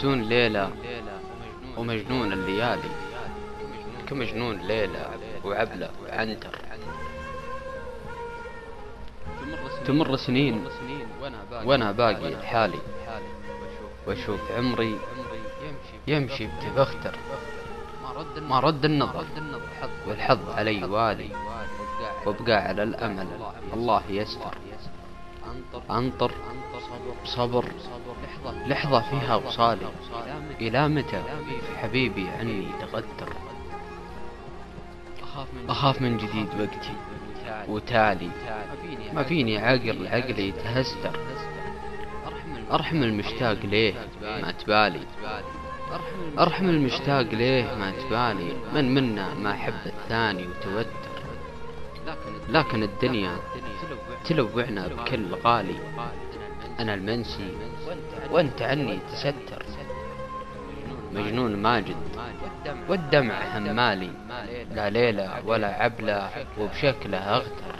مفتون ليلة ومجنون الليالي، كمجنون ليلة وعبلة وعنتر. تمر سنين وانا باقي لحالي، واشوف عمري يمشي بتبختر. ما رد النظر والحظ علي والي، وابقى على الامل الله يستر. انطر بصبر لحظة فيها وصالي، الى متى حبيبي عني تغدر. اخاف من جديد وقتي وتالي، ما فيني عقل عقلي يتهستر. ارحم المشتاق ليه ما تبالي، ارحم المشتاق ليه ما تبالي. من منا ما حب الثاني وتوتر، لكن الدنيا تلوعنا بكل غالي. انا المنسي وانت عني تستر. مجنون ماجد والدمع همالي، لا ليلة ولا عبلة وبشكله اغتر.